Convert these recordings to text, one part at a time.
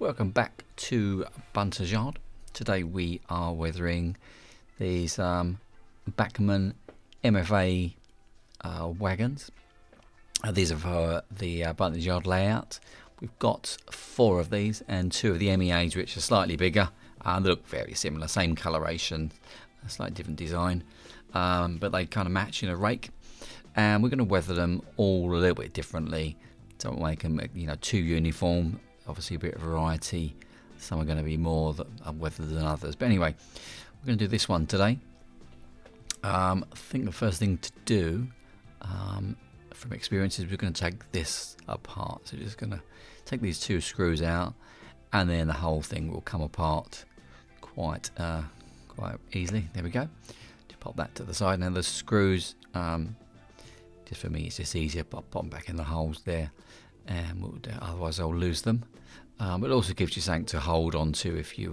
Welcome back to Bunters Yard. Today we are weathering these Bachmann MFA wagons. These are for the Bunters Yard layout. We've got 4 of these and 2 of the MEAs, which are slightly bigger. They look very similar, same coloration, a slightly different design, but they kind of match in a rake. And we're going to weather them all a little bit differently. Don't make them, too uniform. Obviously a bit of variety. Some are going to be more weathered than others. But anyway, we're going to do this one today. I think the first thing to do, from experience, is we're going to take this apart. So just going to take these 2 screws out, and then the whole thing will come apart quite easily. There we go. Just pop that to the side. Now the screws, just for me, it's just easier. Pop them back in the holes there, and otherwise I'll lose them. But it also gives you something to hold on to if you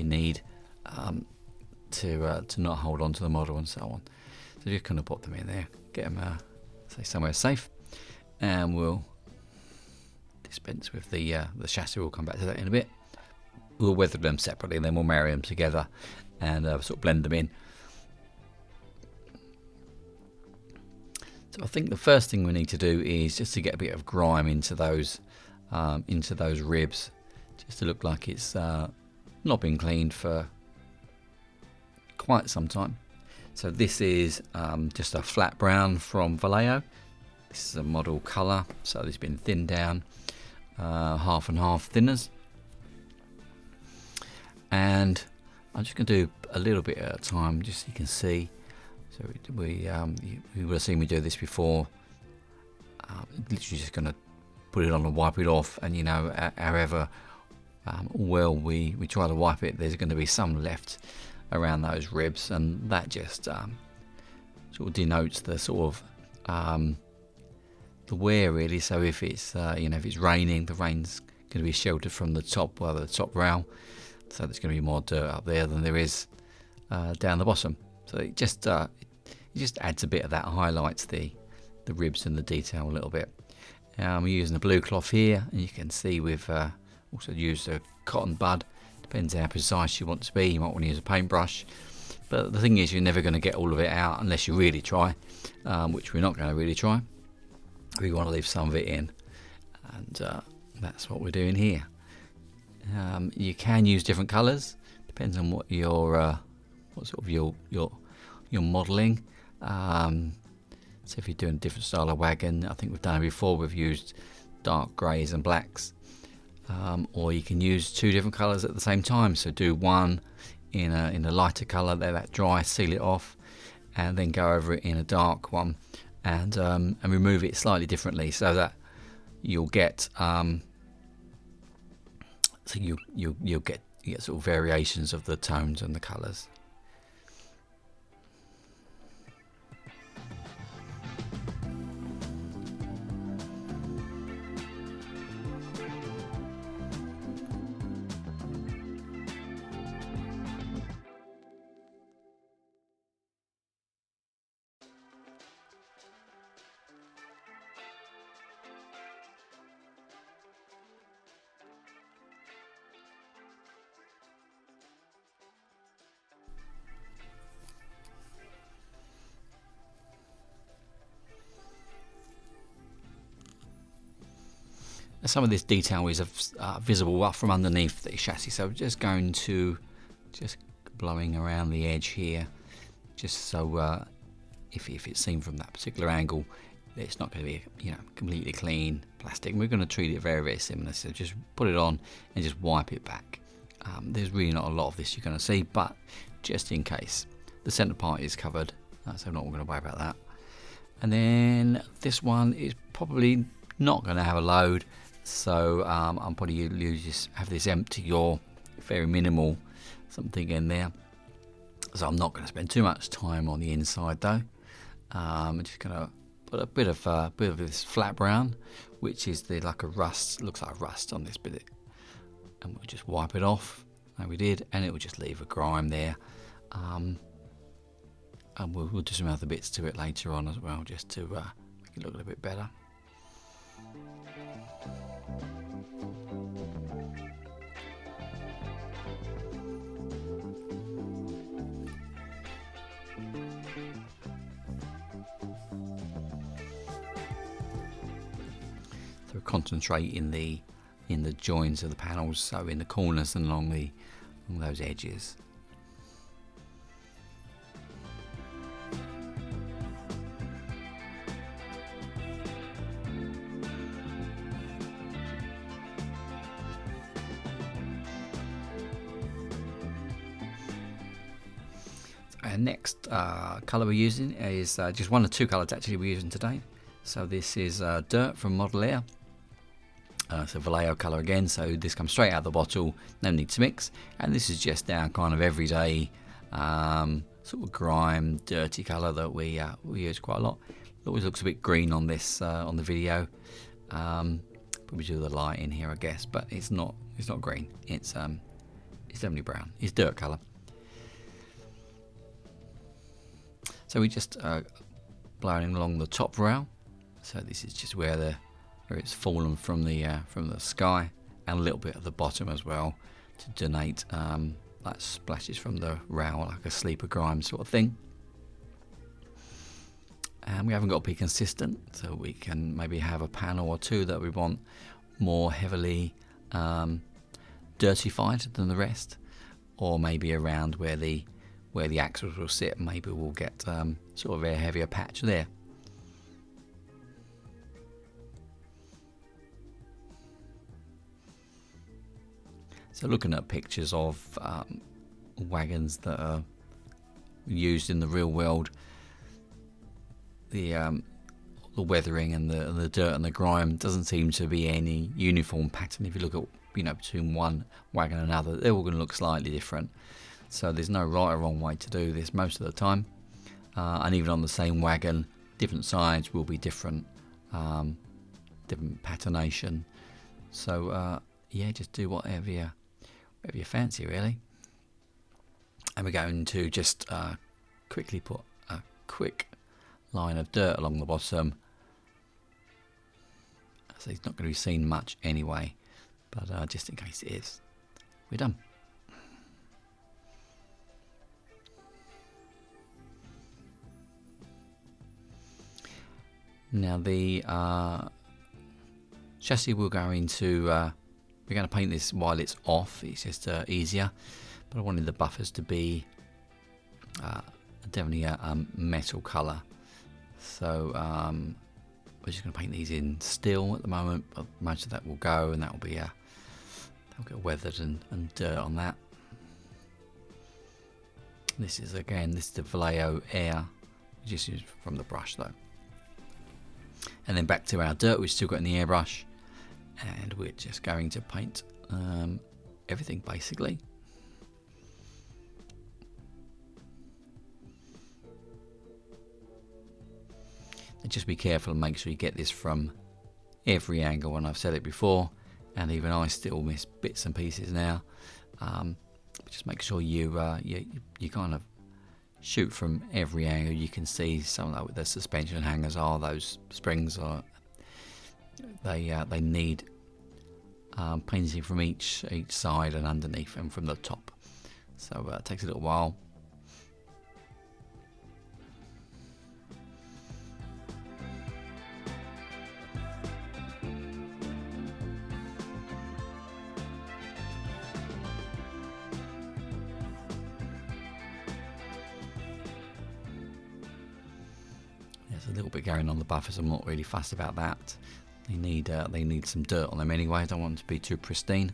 need to not hold on to the model and so on. So just kind of pop them in there, get them say somewhere safe, and we'll dispense with the chassis. We'll come back to that in a bit. We'll weather them separately, and then we'll marry them together and sort of blend them in. So I think the first thing we need to do is just to get a bit of grime into those ribs, just to look like it's not been cleaned for quite some time. So this is just a flat brown from Vallejo. This is a model colour, so it's been thinned down, half and half thinners. And I'm just going to do a little bit at a time, just so you can see. So you would have seen me do this before. Literally just going to put it on and wipe it off, and however well we try to wipe it, there's going to be some left around those ribs, and that just sort of denotes the sort of the wear, really. So if it's if it's raining, the rain's going to be sheltered from the top, the top rail, so there's going to be more dirt up there than there is down the bottom. So it just adds a bit of that, highlights the ribs and the detail a little bit. We're using a blue cloth here, and you can see we've also used a cotton bud. Depends how precise you want to be. You might want to use a paintbrush, but the thing is, you're never going to get all of it out unless you really try, which we're not going to really try. We want to leave some of it in, and that's what we're doing here. You can use different colours, depends on what your what sort of your modelling. So if you're doing a different style of wagon, I think we've done it before, we've used dark greys and blacks, or you can use 2 different colours at the same time. So do one in a lighter colour, let that dry, seal it off, and then go over it in a dark one, and remove it slightly differently, so that you'll get you'll get sort of variations of the tones and the colours. Some of this detail is visible up from underneath the chassis, so we're just going to blowing around the edge here, just so if it's seen from that particular angle, it's not going to be completely clean plastic. We're going to treat it very, very similar. So just put it on and just wipe it back. There's really not a lot of this you're going to see, but just in case, the centre part is covered, so I'm not going to worry about that. And then this one is probably not going to have a load. So I'm probably just have this empty or very minimal something in there. So I'm not going to spend too much time on the inside though. I'm just going to put a bit of this flat brown, which is like a rust, looks like rust on this bit, and we'll just wipe it off, like we did, and it will just leave a grime there. And we'll do some other bits to it later on as well, just to make it look a little bit better. So concentrate in the joins of the panels, so in the corners and along those edges. Our next colour we're using is just one of two colours actually we're using today. So this is Dirt from Model Air. It's a vallejo colour again, so this comes straight out of the bottle, no need to mix. And this is just our kind of everyday sort of grime, dirty colour that we use quite a lot. It always looks a bit green on this on the video. Probably due to the light in here, I guess, but it's not green. It's definitely brown. It's dirt colour. So we just blowing along the top rail. So this is just where it's fallen from the sky, and a little bit at the bottom as well to donate like splashes from the rail, like a sleeper grime sort of thing. And we haven't got to be consistent, so we can maybe have a panel or two that we want more heavily dirtified than the rest, or maybe around where the axles will sit, maybe we'll get sort of a heavier patch there. So looking at pictures of wagons that are used in the real world, the weathering and the dirt and the grime doesn't seem to be any uniform pattern. If you look at between one wagon and another, they're all going to look slightly different. So there's no right or wrong way to do this most of the time, and even on the same wagon, different sides will be different, different patternation. So yeah, just do whatever you fancy really. And we're going to just quickly put a quick line of dirt along the bottom. So it's not going to be seen much anyway, but just in case it is, we're done. Now the chassis we're going to paint this while it's off. It's just easier, but I wanted the buffers to be definitely a metal colour. So we're just going to paint these in steel at the moment, but most of that will go, and that will be that'll get weathered and dirt on that. This is the Vallejo Air, just used from the brush though. And then back to our dirt, we've still got in the airbrush, and we're just going to paint everything basically. And just be careful and make sure you get this from every angle, and I've said it before, and even I still miss bits and pieces now. Just make sure you kind of shoot from every angle. You can see some like with the suspension hangers are those springs are they need painting from each side and underneath and from the top, so it takes a little while. There's a little bit going on the buffers. I'm not really fussed about that. They need some dirt on them anyway. I don't want them to be too pristine.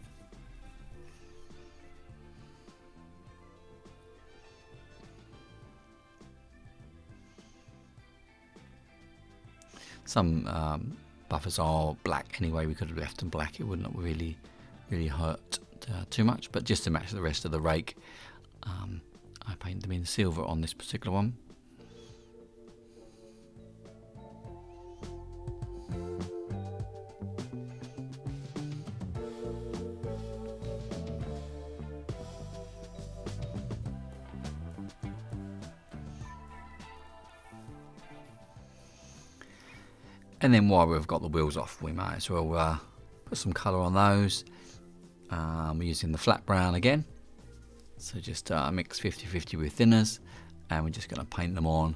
Some buffers are black anyway. We could have left them black. It wouldn't really hurt too much. But just to match the rest of the rake, I painted them in silver on this particular one. And then while we've got the wheels off, we might as well put some colour on those. We're using the flat brown again. So just mix 50-50 with thinners. and we're just going to paint them on.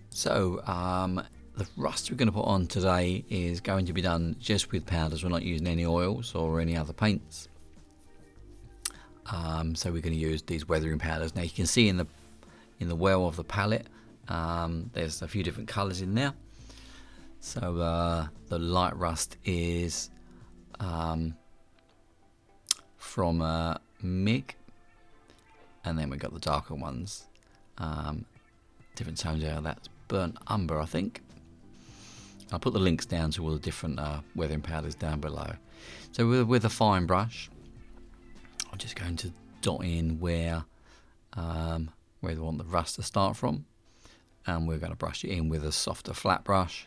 So the rust we're going to put on today is going to be done just with powders. We're not using any oils or any other paints. So we're going to use these weathering powders. Now you can see in the well of the palette, there's a few different colours in there. So the light rust is from MIG, and then we've got the darker ones, different tones there. That's burnt umber, I think. I'll put the links down to all the different weathering powders down below. So with a fine brush, I'm just going to dot in where we want the rust to start from, and we're going to brush it in with a softer flat brush,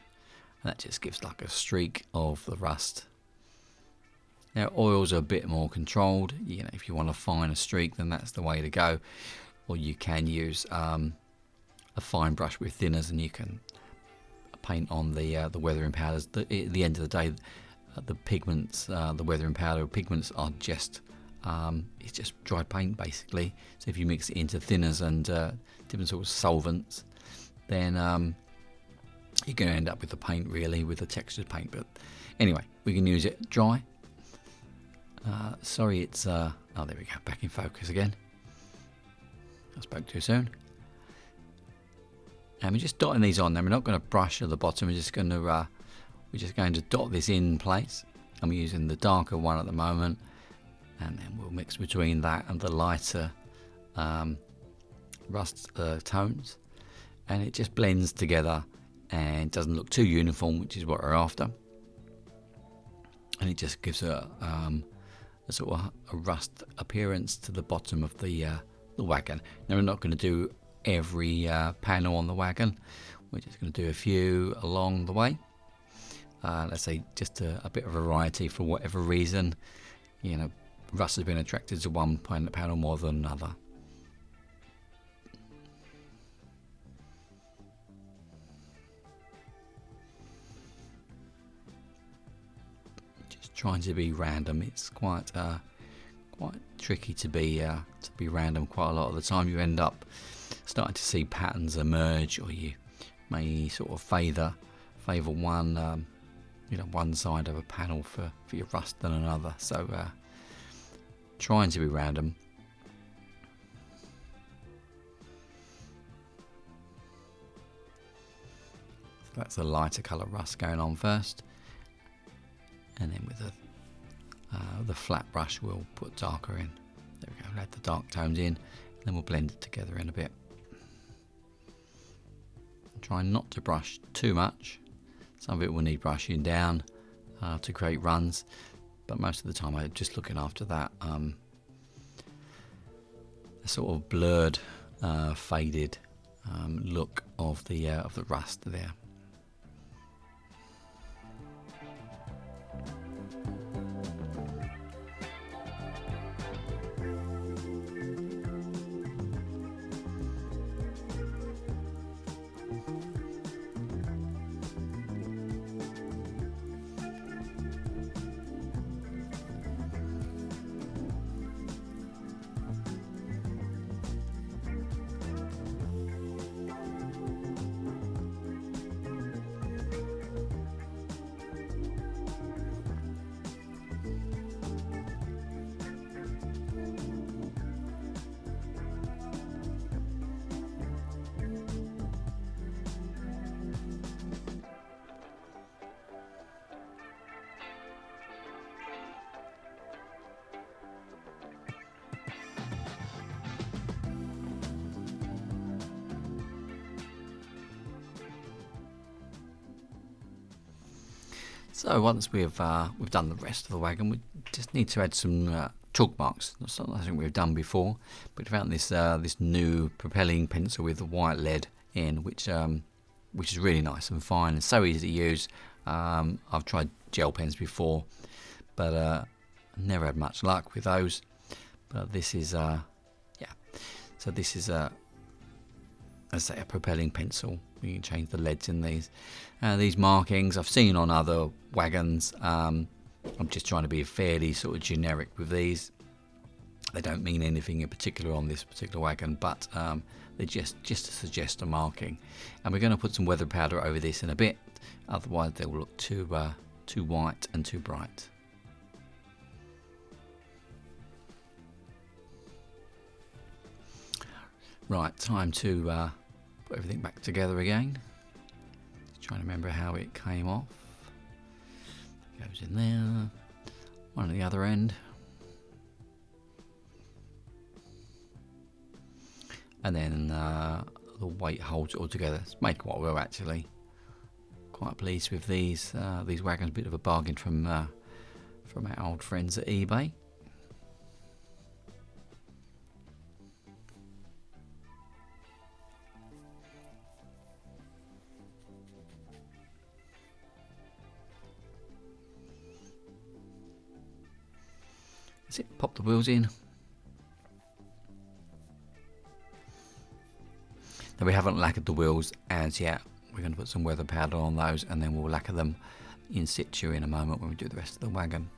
and that just gives like a streak of the rust. Now oils are a bit more controlled. You know, if you want a finer streak, then that's the way to go. Or you can use a fine brush with thinners, and you can paint on the weathering powders. At the end of the day, the pigments, the weathering powder pigments are just it's just dry paint basically. So if you mix it into thinners and different sorts of solvents, then you're going to end up with the paint, really, with the textured paint. But anyway, we can use it dry. Sorry, it's oh, there we go, back in focus again. I spoke too soon. And we're just dotting these on. Then we're not going to brush at the bottom. We're just going to dot this in place. I'm using the darker one at the moment, and then we'll mix between that and the lighter rust tones, and it just blends together and doesn't look too uniform, which is what we're after. And it just gives a sort of a rust appearance to the bottom of the wagon. Now we're not going to do every panel on the wagon. We're just going to do a few along the way. Let's say just a bit of variety for whatever reason. You know, rust has been attracted to one panel more than another. Just trying to be random. It's quite tricky to be random. Quite a lot of the time, you end up starting to see patterns emerge, or you may sort of favour one one side of a panel for your rust than another. So trying to be random. So that's a lighter colour rust going on first, and then with the flat brush we'll put darker in. There we go, let the dark tones in, and then we'll blend it together in a bit. Try not to brush too much. Some of it will need brushing down to create runs, but most of the time I'm just looking after that sort of blurred, faded look of the rust there. So once we've done the rest of the wagon, we just need to add some chalk marks. That's not something we've done before, but we found this new propelling pencil with the white lead in, which is really nice and fine and so easy to use. I've tried gel pens before, but never had much luck with those. But this is so this is let's say a propelling pencil. We can change the leads in these. These markings I've seen on other wagons, I'm just trying to be fairly sort of generic with these. They don't mean anything in particular on this particular wagon, but they're just to suggest a marking. And we're going to put some weather powder over this in a bit, otherwise they will look too white and too bright. Right, time to put everything back together again. Just trying to remember how it came off. Goes in there, one at the other end. And then the weight holds it all together. It's made quite well actually. Quite pleased with these wagons. A bit of a bargain from our old friends at eBay. That's it. Pop the wheels in. Now we haven't lacquered the wheels as yet. We're going to put some weather powder on those, and then we'll lacquer them in situ in a moment when we do the rest of the wagon.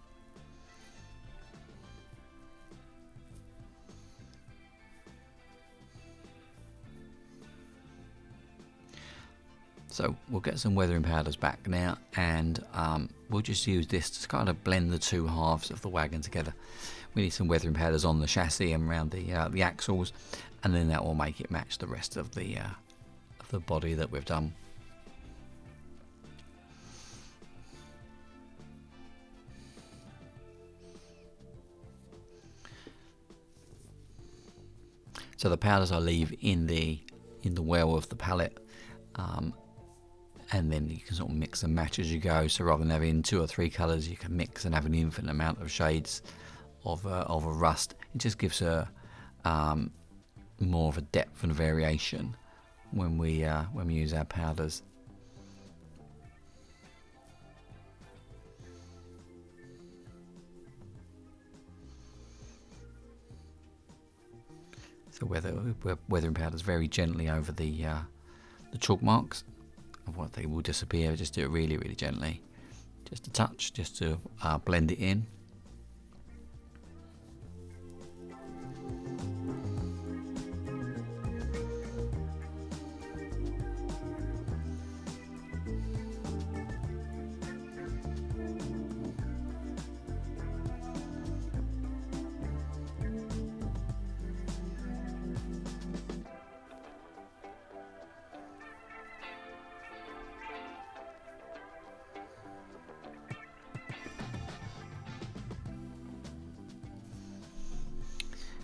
So we'll get some weathering powders back now, and we'll just use this to kind of blend the two halves of the wagon together. We need some weathering powders on the chassis and around the axles, and then that will make it match the rest of the body that we've done. So the powders I leave in the well of the pallet, and then you can sort of mix and match as you go. So rather than having 2 or 3 colours, you can mix and have an infinite amount of shades of a rust. It just gives a more of a depth and variation when we use our powders. So we're weathering powders very gently over the chalk marks. Of what they will disappear. Just do it really, really gently, just a touch, just to blend it in.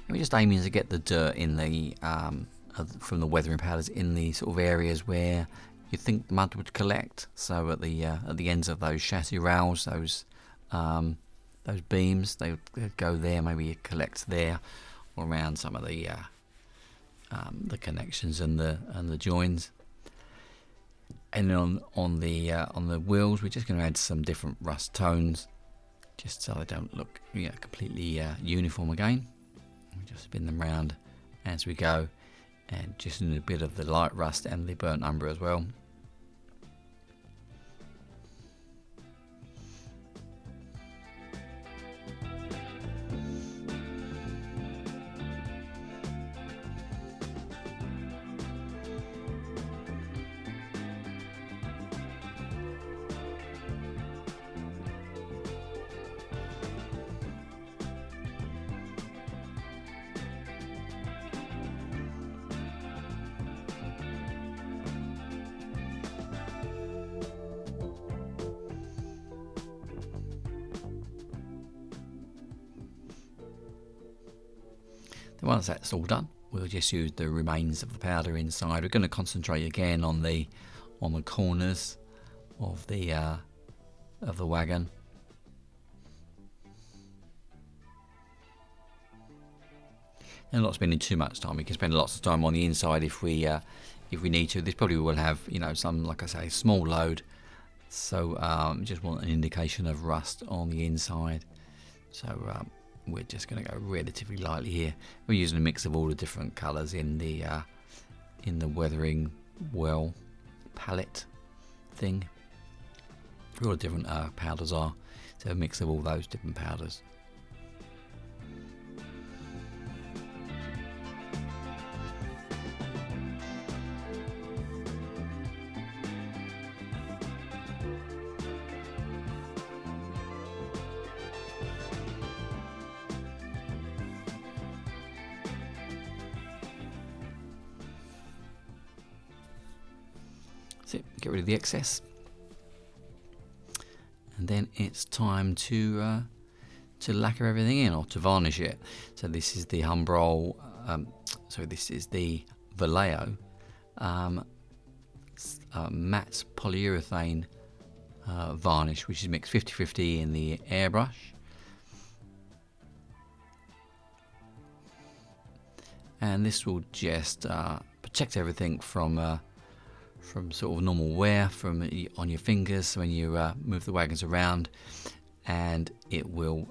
We're just aiming to get the dirt in the from the weathering powders in the sort of areas where you think the mud would collect. So at the ends of those chassis rails, those beams, they would go there. Maybe you collect there, or around some of the connections and the joins. And then on the wheels, we're just going to add some different rust tones, just so they don't look completely uniform again. We just spin them round as we go, and just in a bit of the light rust and the burnt umber as well. Then once that's all done, we'll just use the remains of the powder inside. We're going to concentrate again on the corners of the wagon. And not spending too much time. We can spend lots of time on the inside if we need to. This probably will have some, like I say, small load. So just want an indication of rust on the inside. So we're just going to go relatively lightly here. We're using a mix of all the different colours in the weathering well palette thing. All the different powders are. So a mix of all those different powders. That's it, get rid of the excess. And then it's time to lacquer everything in, or to varnish it. So this is the Humbrol, this is the Vallejo matte polyurethane varnish, which is mixed 50-50 in the airbrush. And this will just protect everything from sort of normal wear on your fingers when you move the wagons around, and it will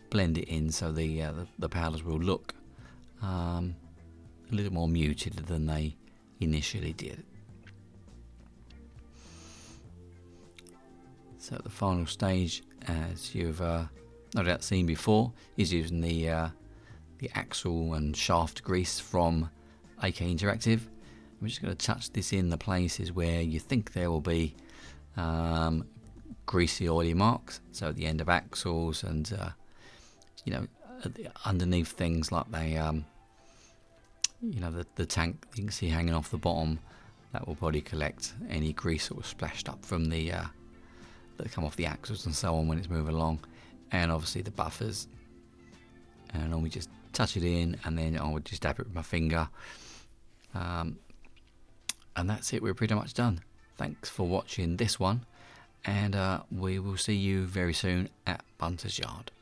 blend it in, so the powders will look a little more muted than they initially did. So the final stage, as you've no doubt seen before, is using the axle and shaft grease from AK Interactive. I'm just going to touch this in the places where you think there will be greasy, oily marks. So at the end of axles, and underneath things like the tank you can see hanging off the bottom. That will probably collect any grease that was splashed up from that come off the axles and so on when it's moving along, and obviously the buffers. And I normally just touch it in, and then I would just dab it with my finger. And that's it, we're pretty much done. Thanks for watching this one, and we will see you very soon at Bunters Yard.